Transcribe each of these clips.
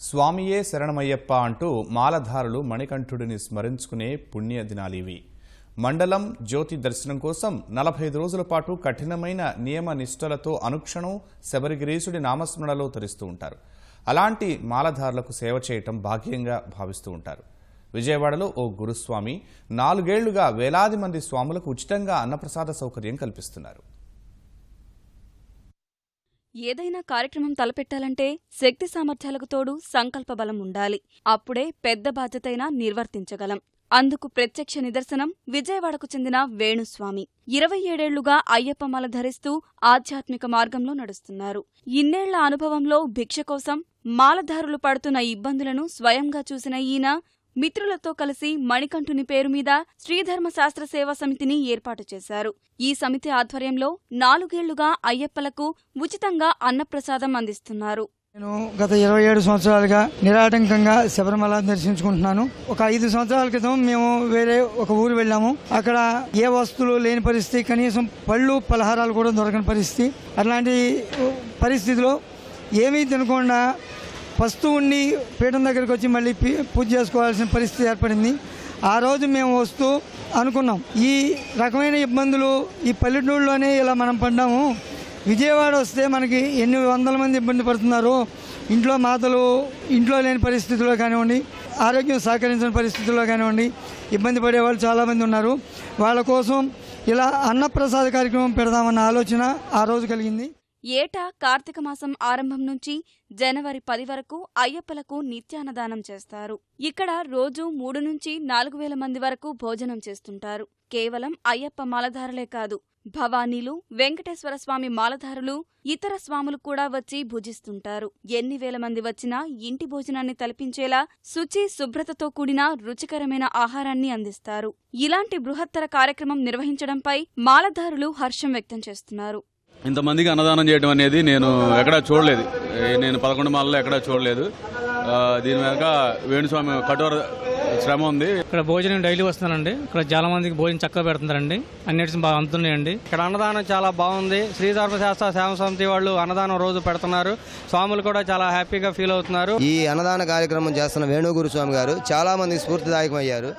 స్వామియే శరణమయ్యప్ప అంటూ మాలధారులు మణికంఠుడిని స్మరించుకునే పుణ్య దినాలివి. మండలం జ్యోతి దర్శనం కోసం 45 రోజుల పాటు కఠినమైన నియమ నిష్టలతో అనుక్షణం శబరిగిరీశుడి నామస్మరణలో తరిస్తూ ఉంటారు. అలాంటి మాలధారులకు సేవ చేయటం భాగ్యంగా భావిస్తూ ఉంటారు. విజయవాడలో ఓ గురుస్వామి 4 ఏళ్లుగా వేలాది మంది స్వాములకు ఉచితంగా అన్నప్రసాద సౌకర్యం కల్పిస్తున్నారు. ఏదైనా కార్యక్రమం తలపెట్టాలంటే శక్తి సామర్థ్యాలకు తోడు సంకల్ప బలం ఉండాలి. అప్పుడే పెద్ద బాధ్యతైనా నిర్వర్తించగలం. అందుకు ప్రత్యక్ష నిదర్శనం విజయవాడకు చెందిన వేణుస్వామి. 27 ఏళ్లుగా అయ్యప్ప మాల ధరిస్తూ ఆధ్యాత్మిక మార్గంలో నడుస్తున్నారు. ఇన్నేళ్ల అనుభవంలో భిక్ష కోసం మాలధారులు పడుతున్న ఇబ్బందులను స్వయంగా చూసిన ఈయన మిత్రులతో కలిసి మణికంఠుని పేరు మీద శ్రీధర్మశాస్త్ర సేవా సమితిని ఏర్పాటు చేశారు. ఈ సమితి ఆధ్వర్యంలో 4 ఏళ్లుగా అయ్యప్పలకు ఉచితంగా అన్నప్రసాదం అందిస్తున్నారు. నేను గత 27 సంవత్సరాలుగా నిరాటంకంగా శబరిమల దర్శించుకుంటున్నాను. ఒక 5 సంవత్సరాల క్రితం మేము వేరే ఒక ఊరు వెళ్ళాము. అక్కడ ఏ వస్తువులు లేని పరిస్థితి, కనీసం పళ్ళు పలహారాలు కూడా దొరకని పరిస్థితి. అట్లాంటి పరిస్థితిలో ఏమీ తినకుండా ఫస్ట్ ఉండి పీఠం దగ్గరికి వచ్చి మళ్ళీ పూజ చేసుకోవాల్సిన పరిస్థితి ఏర్పడింది. ఆ రోజు మేము వస్తూ అనుకున్నాం, ఈ రకమైన ఇబ్బందులు ఈ పల్లెటూళ్ళలోనే ఇలా మనం పడ్డాము. విజయవాడ వస్తే మనకి ఎన్ని వందల మంది ఇబ్బంది పడుతున్నారు. ఇంట్లో మాతలు ఇంట్లో లేని పరిస్థితుల్లో కానివ్వండి, ఆరోగ్యం సహకరించిన పరిస్థితుల్లో కానివ్వండి, ఇబ్బంది పడేవాళ్ళు చాలామంది ఉన్నారు. వాళ్ళ కోసం ఇలా అన్నప్రసాద కార్యక్రమం పెడదామన్న ఆలోచన ఆ రోజు కలిగింది. ఏటా కార్తీక మాసం ఆరంభం నుంచి జనవరి 10 వరకు అయ్యప్పలకు నిత్యాన్నదానం చేస్తారు. ఇక్కడ రోజు 3 నుంచి 4 వేల మంది వరకు భోజనం చేస్తుంటారు. కేవలం అయ్యప్ప మాలధారులే కాదు, భవానీలు, వెంకటేశ్వర స్వామి మాలధారులు, ఇతర స్వాములు కూడా వచ్చి భుజిస్తుంటారు. ఎన్ని వేల మంది వచ్చినా ఇంటి భోజనాన్ని తలపించేలా శుచి శుభ్రతతో కూడిన రుచికరమైన ఆహారాన్ని అందిస్తారు. ఇలాంటి బృహత్తర కార్యక్రమం నిర్వహించడంపై మాలధారులు హర్షం వ్యక్తం చేస్తున్నారు. ఇంతమందికి అన్నదానం చేయడం అనేది నేను ఎక్కడా చూడలేదు. నేను 11 మాలలో ఎక్కడా చూడలేదు. దీని వెనక వేణుస్వామి కఠోర శ్రమ ఉంది. ఇక్కడ భోజనం డైలీ వస్తున్నానండి. ఇక్కడ చాలా మందికి భోజనం చక్కగా పెడుతున్నారండి. అన్నిటి బాగా అందుతున్నాయండి. ఇక్కడ అన్నదానం చాలా బాగుంది. శ్రీధర్మశాస్త్ర సేవా సమితి వాళ్ళు అన్నదానం రోజు పెడుతున్నారు. స్వాములు కూడా చాలా హ్యాపీగా ఫీల్ అవుతున్నారు. ఈ అన్నదాన కార్యక్రమం చేస్తున్న వేణుగురుస్వామి గారు చాలా మంది స్ఫూర్తిదాయకమయ్యారు.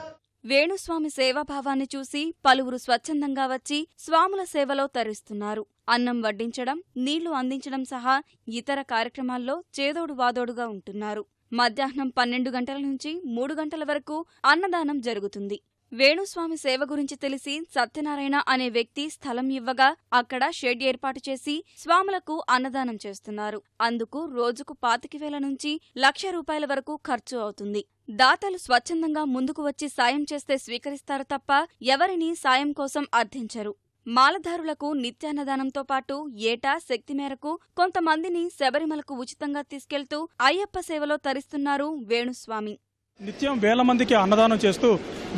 వేణుస్వామి సేవాభావాన్ని చూసి పలువురు స్వచ్ఛందంగా వచ్చి స్వాముల సేవలో తరిస్తున్నారు. అన్నం వడ్డించడం, నీళ్లు అందించడం సహా ఇతర కార్యక్రమాల్లో చేదోడు వాదోడుగా ఉంటున్నారు. మధ్యాహ్నం 12 గంటల నుంచి 3 గంటల వరకు అన్నదానం జరుగుతుంది. వేణుస్వామి సేవ గురించి తెలిసి సత్యనారాయణ అనే వ్యక్తి స్థలం ఇవ్వగా అక్కడ షెడ్ ఏర్పాటు చేసి స్వాములకు అన్నదానం చేస్తున్నారు. అందుకు రోజుకు 25,000 నుంచి ₹1,00,000 వరకు ఖర్చు అవుతుంది. దాతలు స్వచ్ఛందంగా ముందుకు వచ్చి సాయం చేస్తే స్వీకరిస్తారు తప్ప ఎవరినీ సాయం కోసం అర్థించరు. మాలధారులకు నిత్యాన్నదానంతో పాటు ఏటా శక్తి మేరకు కొంతమందిని శబరిమలకు ఉచితంగా తీసుకెళ్తూ అయ్యప్ప సేవలో తరిస్తున్నారు వేణుస్వామి. నిత్యం వేల మందికి అన్నదానం చేస్తూ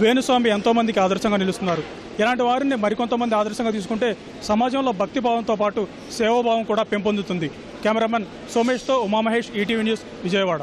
వేణుస్వామి ఎంతో మందికి ఆదర్శంగా నిలుస్తున్నారు. ఇలాంటి వారిని మరికొంతమంది ఆదర్శంగా తీసుకుంటే సమాజంలో భక్తిభావంతో పాటు సేవాభావం కూడా పెంపొందుతుంది. కెమెరామెన్ సోమేష్తో ఉమామహేష్, ఈటీవీ న్యూస్, విజయవాడ.